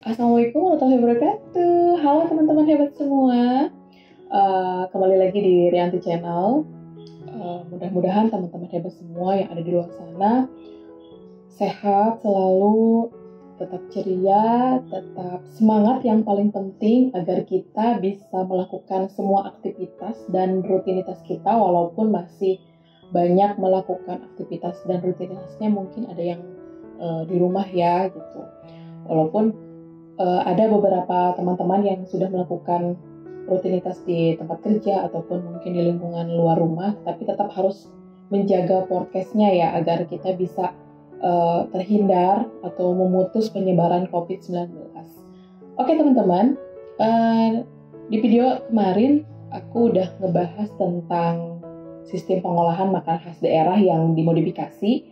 Assalamualaikum warahmatullahi wabarakatuh. Halo teman-teman hebat semua. Kembali lagi di Rianti Channel. Mudah-mudahan teman-teman hebat semua yang ada di luar sana sehat selalu, tetap ceria, tetap semangat yang paling penting agar kita bisa melakukan semua aktivitas dan rutinitas kita walaupun masih banyak melakukan aktivitas dan rutinitasnya mungkin ada yang di rumah ya gitu. Walaupun ada beberapa teman-teman yang sudah melakukan rutinitas di tempat kerja ataupun mungkin di lingkungan luar rumah, tapi tetap harus menjaga prokesnya ya agar kita bisa terhindar atau memutus penyebaran COVID-19. Oke teman-teman, di video kemarin aku udah ngebahas tentang sistem pengolahan makanan khas daerah yang dimodifikasi.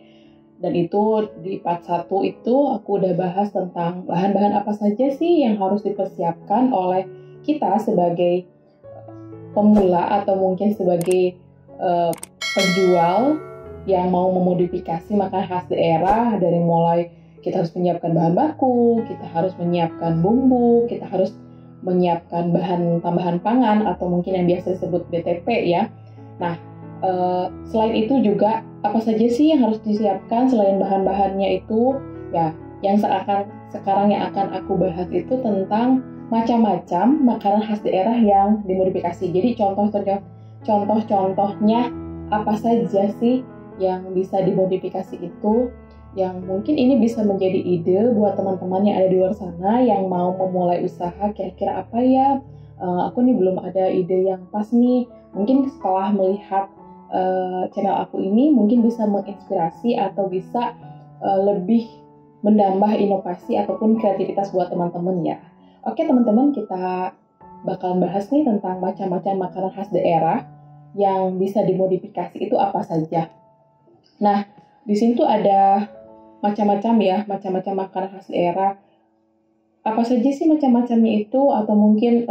Dan itu di part 1 itu aku udah bahas tentang bahan-bahan apa saja sih yang harus dipersiapkan oleh kita sebagai pemula atau mungkin sebagai penjual yang mau memodifikasi makanan khas daerah. Dari mulai kita harus menyiapkan bahan baku, kita harus menyiapkan bumbu, kita harus menyiapkan bahan tambahan pangan atau mungkin yang biasa disebut BTP ya. Nah, selain itu juga apa saja sih yang harus disiapkan selain bahan-bahannya itu ya, yang sekarang yang akan aku bahas itu tentang macam-macam makanan khas daerah yang dimodifikasi. Jadi contoh-contohnya apa saja sih yang bisa dimodifikasi itu, yang mungkin ini bisa menjadi ide buat teman-teman yang ada di luar sana yang mau memulai usaha. Kira-kira apa ya, aku nih belum ada ide yang pas nih. Mungkin setelah melihat channel aku ini mungkin bisa menginspirasi atau bisa lebih menambah inovasi ataupun kreativitas buat teman-teman ya. Oke teman-teman, kita bakalan bahas nih tentang macam-macam makanan khas daerah yang bisa dimodifikasi itu apa saja. Nah, di sini tuh ada macam-macam ya, macam-macam makanan khas daerah. Apa saja sih macam-macamnya itu, atau mungkin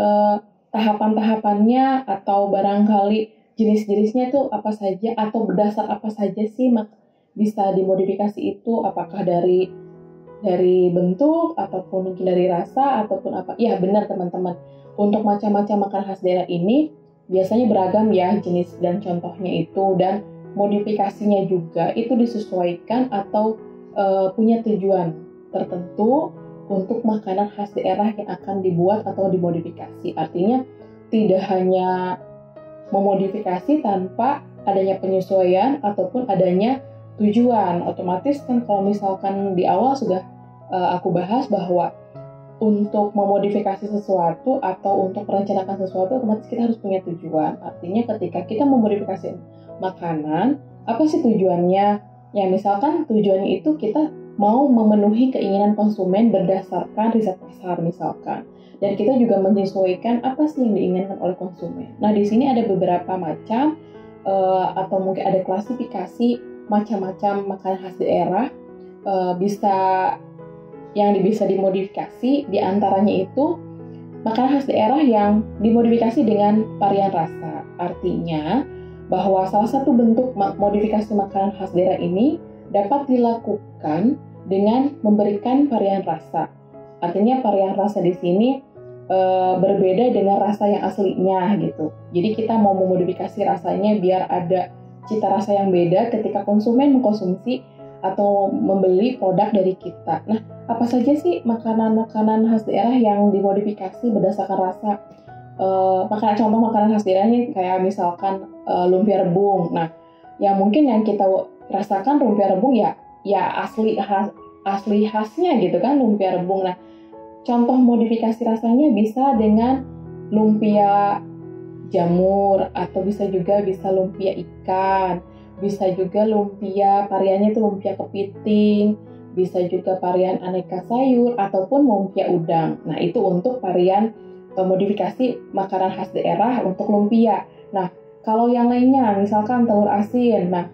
tahapan-tahapannya, atau barangkali jenis-jenisnya itu apa saja, atau berdasar apa saja sih bisa dimodifikasi itu, apakah dari bentuk ataupun mungkin dari rasa ataupun apa. Ya benar teman-teman, untuk macam-macam makanan khas daerah ini biasanya beragam ya jenis dan contohnya itu, dan modifikasinya juga itu disesuaikan atau punya tujuan tertentu untuk makanan khas daerah yang akan dibuat atau dimodifikasi. Artinya tidak hanya memodifikasi tanpa adanya penyesuaian ataupun adanya tujuan. Otomatis kan kalau misalkan di awal sudah aku bahas bahwa untuk memodifikasi sesuatu atau untuk merencanakan sesuatu, otomatis kita harus punya tujuan. Artinya ketika kita memodifikasi makanan, apa sih tujuannya? Ya misalkan tujuannya itu kita mau memenuhi keinginan konsumen berdasarkan riset pasar misalkan. Dan kita juga menyesuaikan apa sih yang diinginkan oleh konsumen. Nah, di sini ada beberapa macam atau mungkin ada klasifikasi macam-macam makanan khas daerah yang bisa dimodifikasi. Di antaranya itu makanan khas daerah yang dimodifikasi dengan varian rasa. Artinya bahwa salah satu bentuk modifikasi makanan khas daerah ini dapat dilakukan dengan memberikan varian rasa. Artinya varian rasa di sini berbeda dengan rasa yang aslinya gitu. Jadi kita mau memodifikasi rasanya biar ada cita rasa yang beda ketika konsumen mengkonsumsi atau membeli produk dari kita. Nah, apa saja sih makanan-makanan khas daerah yang dimodifikasi berdasarkan rasa? Contoh makanan khas daerahnya kayak misalkan lumpia rebung. Nah, yang mungkin yang kita rasakan lumpia rebung ya asli khasnya gitu kan, lumpia rebung. Nah, contoh modifikasi rasanya bisa dengan lumpia jamur, atau bisa lumpia ikan, bisa juga lumpia variannya itu lumpia kepiting, bisa juga varian aneka sayur ataupun lumpia udang. Nah, itu untuk varian modifikasi makanan khas daerah untuk lumpia. Nah, kalau yang lainnya misalkan telur asin. Nah,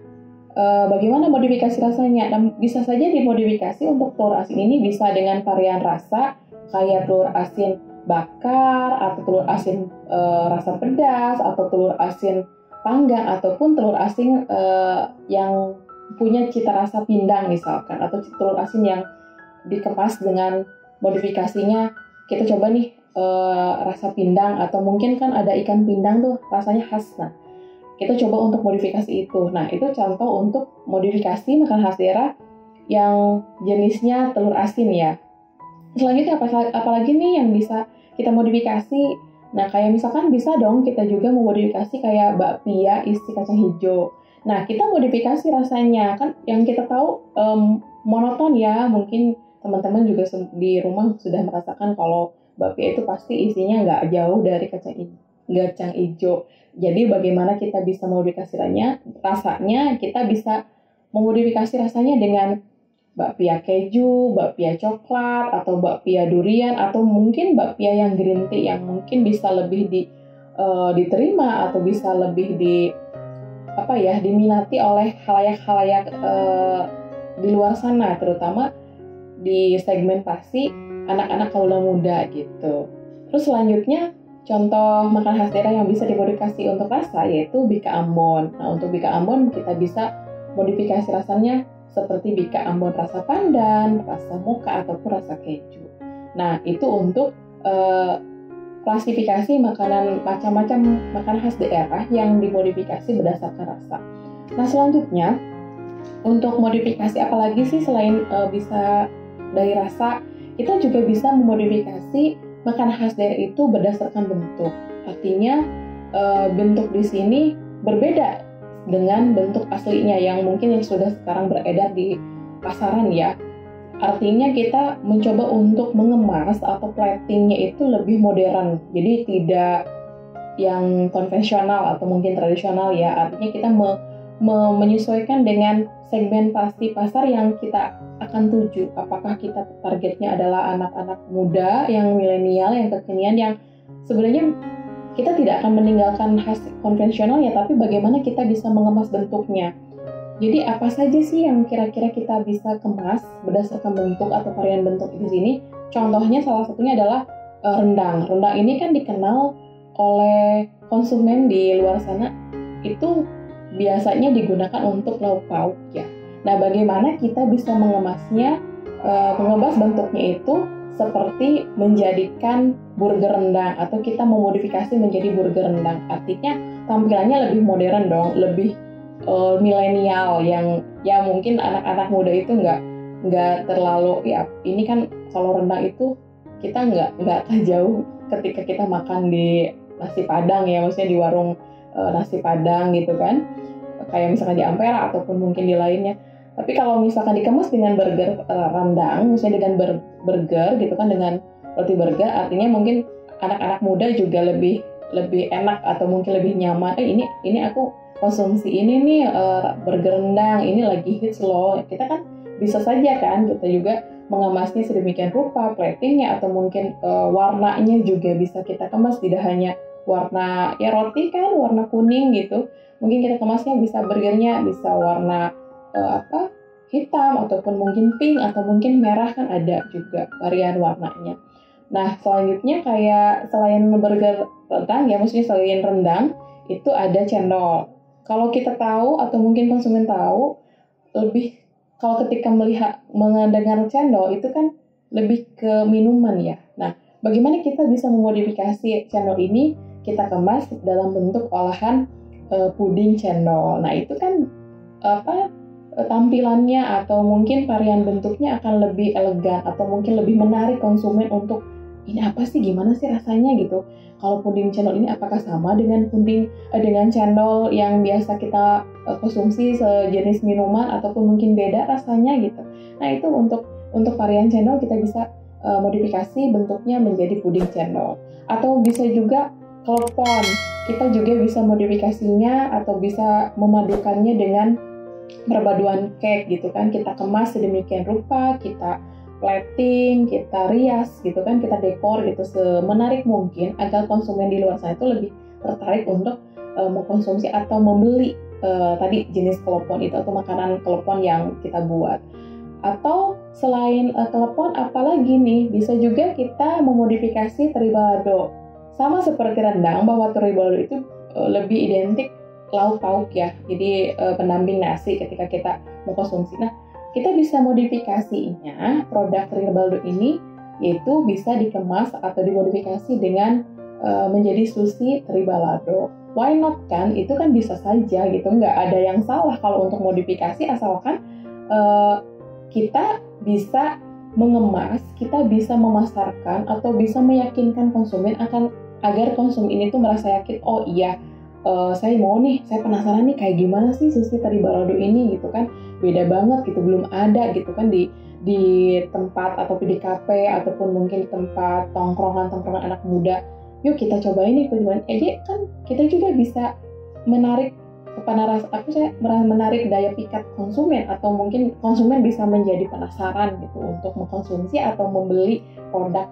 bagaimana modifikasi rasanya? Nah, bisa saja dimodifikasi untuk telur asin ini bisa dengan varian rasa kayak telur asin bakar, atau telur asin rasa pedas, atau telur asin panggang, ataupun telur asin yang punya cita rasa pindang misalkan, atau telur asin yang dikemas dengan modifikasinya kita coba nih rasa pindang, atau mungkin kan ada ikan pindang tuh rasanya khas. Nah, kita coba untuk modifikasi itu. Nah, itu contoh untuk modifikasi makanan khas daerah yang jenisnya telur asin ya. Selanjutnya apalagi nih yang bisa kita modifikasi? Nah, kayak misalkan bisa dong kita juga memodifikasi kayak bakpia isi kacang hijau. Nah, kita modifikasi rasanya, kan yang kita tahu monoton ya. Mungkin teman-teman juga di rumah sudah merasakan kalau bakpia itu pasti isinya nggak jauh dari kacang hijau. Jadi bagaimana kita bisa memodifikasi rasanya, kita bisa memodifikasi rasanya dengan bakpia keju, bakpia coklat, atau bakpia durian, atau mungkin bakpia yang green tea yang mungkin bisa lebih diterima atau bisa lebih diminati oleh khalayak-khalayak di luar sana, terutama di segmentasi anak-anak kaula muda gitu. Terus selanjutnya contoh makanan khas daerah yang bisa dimodifikasi untuk rasa yaitu bika ambon. Nah, untuk bika ambon kita bisa modifikasi rasanya seperti bika ambon rasa pandan, rasa mocha, ataupun rasa keju. Nah, itu untuk klasifikasi macam-macam makanan khas daerah yang dimodifikasi berdasarkan rasa. Nah, selanjutnya untuk modifikasi apalagi sih selain bisa dari rasa, kita juga bisa memodifikasi makanan khas daerah itu berdasarkan bentuk. Artinya bentuk di sini berbeda dengan bentuk aslinya yang mungkin yang sudah sekarang beredar di pasaran ya. Artinya kita mencoba untuk mengemas atau platingnya itu lebih modern. Jadi tidak yang konvensional atau mungkin tradisional ya. Artinya kita menyesuaikan dengan segmentasi pasar yang kita akan tuju. Apakah kita targetnya adalah anak-anak muda, yang milenial, yang kekinian, yang sebenarnya kita tidak akan meninggalkan khas konvensional ya, tapi bagaimana kita bisa mengemas bentuknya. Jadi apa saja sih yang kira-kira kita bisa kemas berdasarkan bentuk atau varian bentuk di sini? Contohnya salah satunya adalah rendang. Rendang ini kan dikenal oleh konsumen di luar sana itu biasanya digunakan untuk lauk pauk ya. Nah, bagaimana kita bisa mengemasnya, mengemas bentuknya itu seperti menjadikan burger rendang atau kita memodifikasi menjadi burger rendang. Artinya tampilannya lebih modern dong, lebih milenial yang ya mungkin anak-anak muda itu nggak terlalu ya. Ini kan kalau rendang itu kita nggak jauh ketika kita makan di nasi padang ya, maksudnya di warung nasi padang gitu kan, kayak misalkan di Ampera ataupun mungkin di lainnya. Tapi kalau misalkan dikemas dengan burger rendang, misalnya dengan burger gitu kan, dengan roti burger, artinya mungkin anak-anak muda juga lebih enak atau mungkin lebih nyaman. Ini aku konsumsi ini nih burger rendang, ini lagi hits loh. Kita kan bisa saja kan kita juga mengemasnya sedemikian rupa, platingnya atau mungkin warnanya juga bisa kita kemas, tidak hanya warna ya roti kan warna kuning gitu. Mungkin kita kemasnya bisa burgernya bisa warna hitam ataupun mungkin pink atau mungkin merah, kan ada juga varian warnanya. Nah, selanjutnya kayak selain burger rendang ya, maksudnya selain rendang itu ada cendol. Kalau kita tahu atau mungkin konsumen tahu, lebih kalau ketika mendengar cendol itu kan lebih ke minuman ya. Nah, bagaimana kita bisa memodifikasi cendol ini? Kita kemas dalam bentuk olahan puding cendol. Nah, itu kan tampilannya atau mungkin varian bentuknya akan lebih elegan atau mungkin lebih menarik konsumen untuk ini apa sih, gimana sih rasanya gitu. Kalau puding cendol ini apakah sama dengan dengan cendol yang biasa kita konsumsi sejenis minuman ataupun mungkin beda rasanya gitu. Nah, itu untuk varian cendol kita bisa modifikasi bentuknya menjadi puding cendol. Atau bisa juga klepon, kita juga bisa modifikasinya atau bisa memadukannya dengan perpaduan cake gitu kan. Kita kemas sedemikian rupa, kita plating, kita rias gitu kan, kita dekor gitu semenarik mungkin agar konsumen di luar sana itu lebih tertarik untuk mengkonsumsi atau membeli tadi jenis klepon itu atau makanan klepon yang kita buat. Atau selain klepon apalagi nih, bisa juga kita memodifikasi teri balado. Sama seperti rendang, bahwa teri balado itu lebih identik lauk pauk ya, jadi pendamping nasi ketika kita mengkonsumsi. Nah, kita bisa modifikasinya produk teri balado ini yaitu bisa dikemas atau dimodifikasi dengan menjadi sushi teri balado. Why not kan? Itu kan bisa saja gitu, nggak ada yang salah kalau untuk modifikasi, asalkan kita bisa mengemas, kita bisa memasarkan atau bisa meyakinkan konsumen agar konsumen ini tuh merasa yakin, oh iya, saya mau nih, saya penasaran nih kayak gimana sih sushi teri balado ini gitu kan, beda banget gitu, belum ada gitu kan di tempat ataupun di kafe ataupun mungkin di tempat tongkrongan anak muda. Yuk kita cobain nih gimana. Kan kita juga bisa menarik menarik daya pikat konsumen, atau mungkin konsumen bisa menjadi penasaran gitu untuk mengkonsumsi atau membeli produk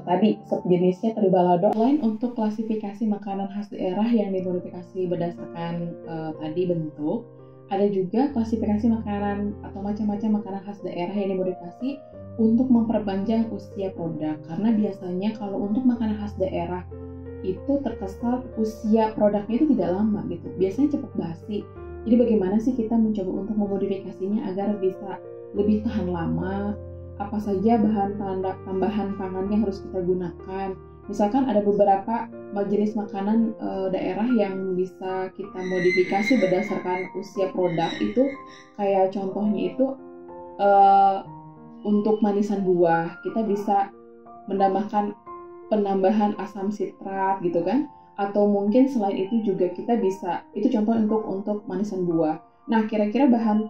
tadi sejenisnya teri balado. Selain untuk klasifikasi makanan khas daerah yang dimodifikasi berdasarkan tadi bentuk, ada juga klasifikasi makanan atau macam-macam makanan khas daerah yang dimodifikasi untuk memperpanjang usia produk. Karena biasanya kalau untuk makanan khas daerah itu terkesan usia produknya itu tidak lama gitu, biasanya cepat basi. Jadi bagaimana sih kita mencoba untuk memodifikasinya agar bisa lebih tahan lama? Apa saja bahan tambahan pangan yang harus kita gunakan? Misalkan ada beberapa jenis makanan daerah yang bisa kita modifikasi berdasarkan usia produk itu, kayak contohnya itu untuk manisan buah kita bisa menambahkan penambahan asam sitrat gitu kan, atau mungkin selain itu juga kita bisa, itu contoh untuk manisan buah. Nah, kira-kira bahan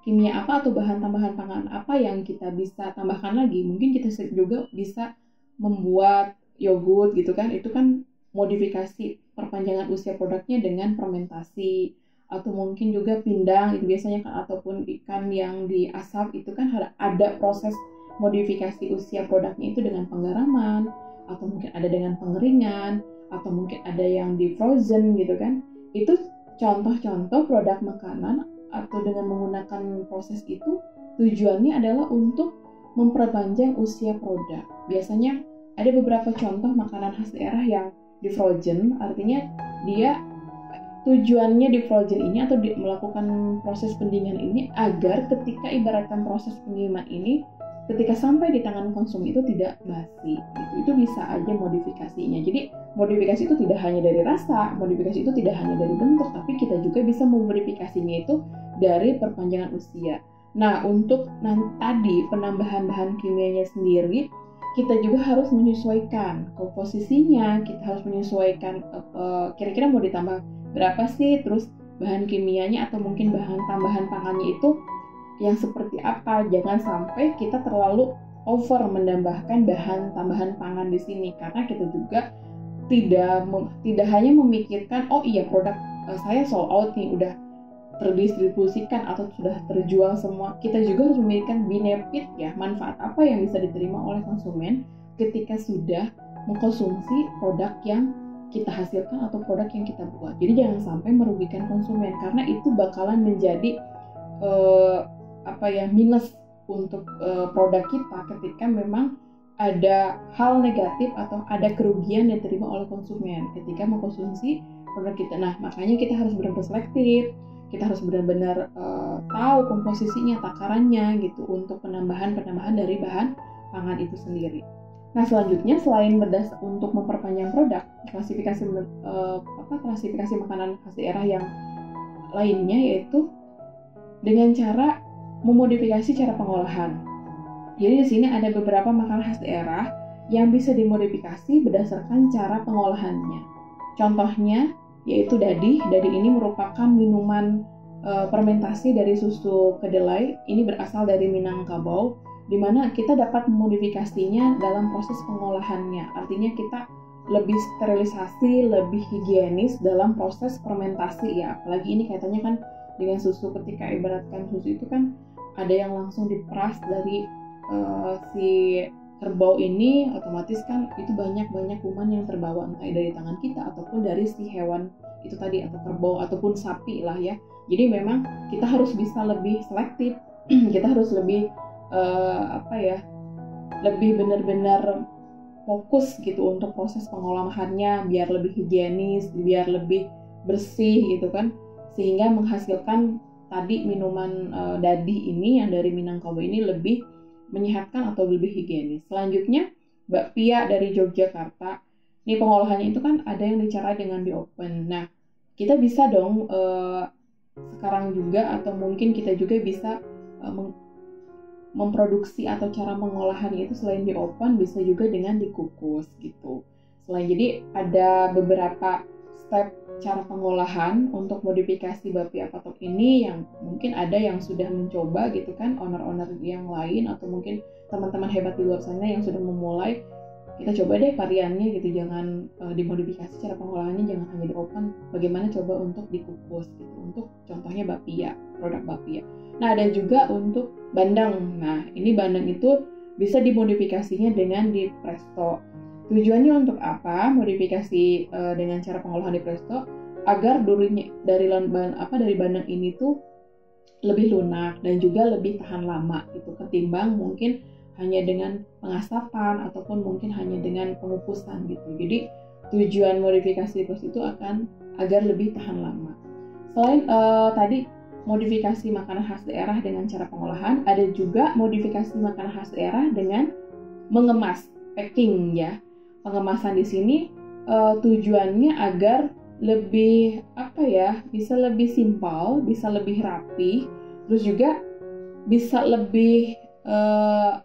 kimia apa atau bahan tambahan pangan apa yang kita bisa tambahkan lagi? Mungkin kita juga bisa membuat yogurt gitu kan, itu kan modifikasi perpanjangan usia produknya dengan fermentasi, atau mungkin juga pindang itu biasanya kan, ataupun ikan yang diasap itu kan ada proses modifikasi usia produknya itu dengan penggaraman, atau mungkin ada dengan pengeringan, atau mungkin ada yang di frozen gitu kan. Itu contoh-contoh produk makanan, atau dengan menggunakan proses itu tujuannya adalah untuk memperpanjang usia produk. Biasanya ada beberapa contoh makanan khas daerah yang di frozen, artinya dia tujuannya di frozen ini atau melakukan proses pendinginan ini agar ketika ibaratkan proses pendinginan ini ketika sampai di tangan konsumen itu tidak basi gitu. Itu bisa aja modifikasinya. Jadi modifikasi itu tidak hanya dari rasa, modifikasi itu tidak hanya dari bentuk, tapi kita juga bisa memodifikasinya itu dari perpanjangan usia. Nah, untuk tadi penambahan bahan kimianya sendiri, kita juga harus menyesuaikan komposisinya, kita harus menyesuaikan kira-kira mau ditambah berapa sih, terus bahan kimianya atau mungkin bahan tambahan pangannya itu yang seperti apa. Jangan sampai kita terlalu over menambahkan bahan tambahan pangan di sini, karena kita juga tidak hanya memikirkan oh iya produk saya sold out nih, udah terdistribusikan atau sudah terjual semua. Kita juga harus memikirkan benefit ya, manfaat apa yang bisa diterima oleh konsumen ketika sudah mengkonsumsi produk yang kita hasilkan atau produk yang kita buat. Jadi jangan sampai merugikan konsumen, karena itu bakalan menjadi minus untuk produk kita ketika memang ada hal negatif atau ada kerugian yang diterima oleh konsumen ketika mengkonsumsi produk kita. Nah, makanya kita harus benar-benar selektif, kita harus benar-benar tahu komposisinya, takarannya gitu untuk penambahan dari bahan pangan itu sendiri. Nah, selanjutnya selain untuk memperpanjang produk, klasifikasi makanan khas daerah yang lainnya yaitu dengan cara memodifikasi cara pengolahan. Jadi di sini ada beberapa makanan khas daerah yang bisa dimodifikasi berdasarkan cara pengolahannya. Contohnya yaitu dadi. Dadi ini merupakan minuman fermentasi dari susu kedelai. Ini berasal dari Minangkabau, di mana kita dapat memodifikasinya dalam proses pengolahannya. Artinya kita lebih sterilisasi, lebih higienis dalam proses fermentasi ya. Apalagi ini kaitannya kan dengan susu, ketika ibaratkan susu itu kan ada yang langsung diperas dari si kerbau ini, otomatis kan itu banyak kuman yang terbawa entah dari tangan kita ataupun dari si hewan itu tadi, atau kerbau ataupun sapi lah ya. Jadi memang kita harus bisa lebih selektif, kita harus lebih lebih benar-benar fokus gitu untuk proses pengolahannya biar lebih higienis, biar lebih bersih gitu kan, sehingga menghasilkan tadi minuman dadi ini yang dari Minangkabau ini lebih menyehatkan atau lebih higienis. Selanjutnya, bakpia dari Yogyakarta. Ini pengolahannya itu kan ada yang dicerai dengan di oven. Nah, kita bisa dong sekarang juga atau mungkin kita juga bisa memproduksi atau cara mengolahannya itu selain di oven bisa juga dengan dikukus gitu. Jadi ada beberapa step cara pengolahan untuk modifikasi bakpia patok ini yang mungkin ada yang sudah mencoba gitu kan, owner-owner yang lain atau mungkin teman-teman hebat di luar sana yang sudah memulai. Kita coba deh variannya gitu, jangan dimodifikasi cara pengolahannya, jangan hanya di oven. Bagaimana coba untuk dikukus gitu, untuk contohnya bakpia, produk bakpia. Nah, ada juga untuk bandeng. Nah, ini bandeng itu bisa dimodifikasinya dengan di presto. Tujuannya untuk apa? Modifikasi dengan cara pengolahan di presto agar durinya dari bandeng ini tuh lebih lunak dan juga lebih tahan lama gitu ketimbang mungkin hanya dengan pengasapan ataupun mungkin hanya dengan pengukusan gitu. Jadi tujuan modifikasi di presto itu akan agar lebih tahan lama. Selain tadi modifikasi makanan khas daerah dengan cara pengolahan, ada juga modifikasi makanan khas daerah dengan mengemas, packing ya. Pengemasan di sini tujuannya agar lebih bisa lebih simpel, bisa lebih rapi, terus juga bisa lebih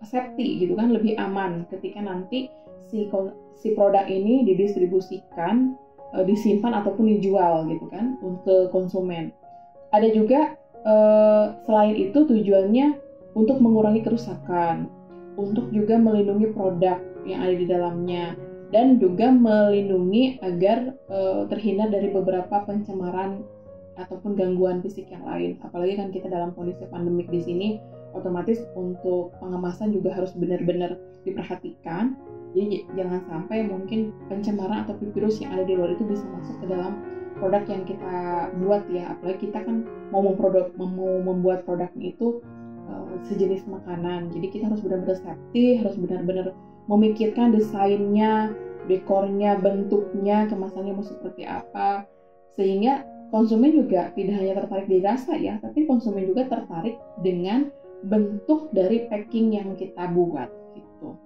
safety gitu kan, lebih aman ketika nanti si produk ini didistribusikan, disimpan ataupun dijual gitu kan untuk konsumen. Ada juga selain itu tujuannya untuk mengurangi kerusakan, untuk juga melindungi produk yang ada di dalamnya, dan juga melindungi agar terhindar dari beberapa pencemaran ataupun gangguan fisik yang lain. Apalagi kan kita dalam kondisi pandemik di sini, otomatis untuk pengemasan juga harus benar-benar diperhatikan. Jadi jangan sampai mungkin pencemaran atau virus yang ada di luar itu bisa masuk ke dalam produk yang kita buat ya. Apalagi kita kan mau membuat produknya itu sejenis makanan. Jadi kita harus benar-benar safety, harus benar-benar memikirkan desainnya, dekornya, bentuknya, kemasannya mau seperti apa, sehingga konsumen juga tidak hanya tertarik di rasa ya, tapi konsumen juga tertarik dengan bentuk dari packing yang kita buat gitu.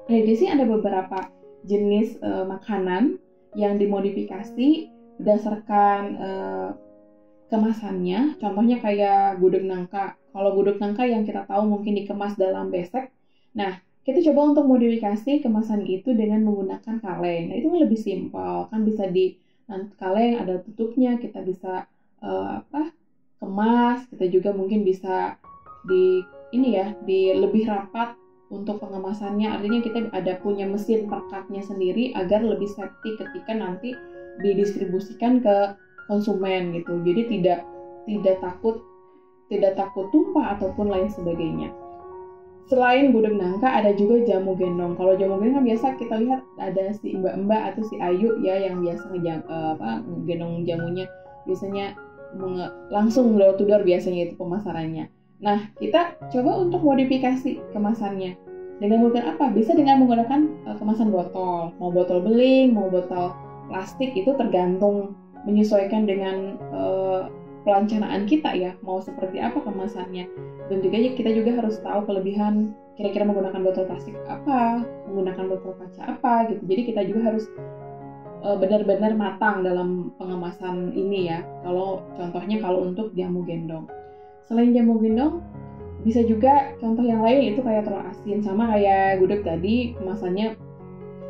Nah, di sini ada beberapa jenis makanan yang dimodifikasi berdasarkan kemasannya. Contohnya kayak gudeg nangka. Kalau gudeg nangka yang kita tahu mungkin dikemas dalam besek. Nah, kita coba untuk modifikasi kemasan itu dengan menggunakan kaleng. Nah, itu lebih simpel, kan bisa di kaleng ada tutupnya, kita bisa kemas, kita juga mungkin bisa di lebih rapat untuk pengemasannya. Artinya kita ada punya mesin perekatnya sendiri agar lebih safety ketika nanti didistribusikan ke konsumen gitu. Jadi tidak takut tumpah ataupun lain sebagainya. Selain gudeg nangka ada juga jamu gendong. Kalau jamu gendong kan biasa kita lihat ada si mbak-mbak atau si Ayu ya yang biasa gendong jamunya, biasanya langsung door to door biasanya itu pemasarannya. Nah, kita coba untuk modifikasi kemasannya. Dengan menggunakan apa? Bisa dengan menggunakan kemasan botol. Mau botol beling, mau botol plastik, itu tergantung menyesuaikan dengan perencanaan kita ya, mau seperti apa kemasannya. Dan juga kita juga harus tahu kelebihan kira-kira menggunakan botol plastik apa, menggunakan botol kaca apa gitu. Jadi kita juga harus benar-benar matang dalam pengemasan ini ya. Contohnya kalau untuk jamu gendong. Selain jamu gendong, bisa juga contoh yang lain itu kayak telur asin, sama kayak gudeg tadi kemasannya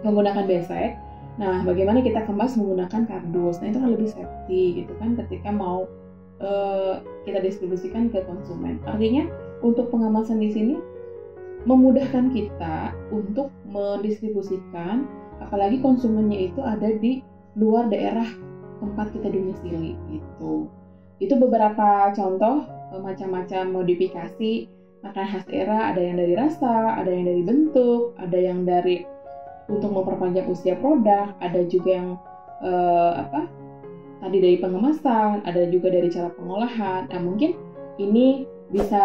menggunakan besek. Nah, bagaimana kita kemas menggunakan kardus? Nah, itu kan lebih safety gitu kan ketika mau kita distribusikan ke konsumen. Artinya untuk pengemasan di sini memudahkan kita untuk mendistribusikan, apalagi konsumennya itu ada di luar daerah tempat kita domisili gitu. Itu beberapa contoh macam-macam modifikasi makanan khas daerah. Ada yang dari rasa, ada yang dari bentuk, ada yang dari untuk memperpanjang usia produk, ada juga yang tadi dari pengemasan, ada juga dari cara pengolahan. Nah, mungkin ini bisa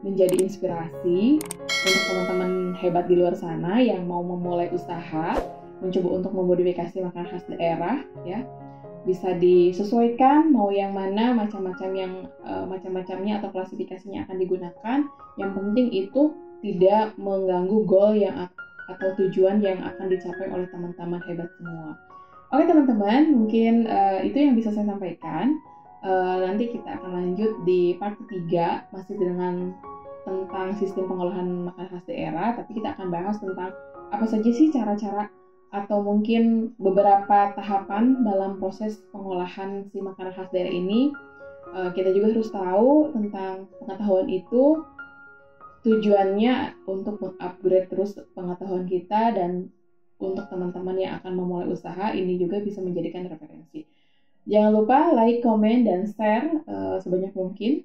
menjadi inspirasi untuk teman-teman hebat di luar sana yang mau memulai usaha, mencoba untuk memodifikasi makanan khas daerah ya. Bisa disesuaikan mau yang mana, macam-macamnya atau klasifikasinya akan digunakan. Yang penting itu tidak mengganggu goal atau tujuan yang akan dicapai oleh teman-teman hebat semua. Oke teman-teman, mungkin itu yang bisa saya sampaikan. Nanti kita akan lanjut di part ketiga, masih dengan tentang sistem pengolahan makanan khas daerah, tapi kita akan bahas tentang apa saja sih cara-cara atau mungkin beberapa tahapan dalam proses pengolahan si makanan khas daerah ini. Kita juga harus tahu tentang pengetahuan itu tujuannya untuk mengupgrade terus pengetahuan kita, dan untuk teman-teman yang akan memulai usaha ini juga bisa menjadikan referensi. Jangan lupa like, komen, dan share sebanyak mungkin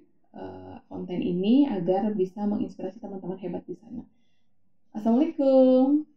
konten ini agar bisa menginspirasi teman-teman hebat di sana. Assalamualaikum.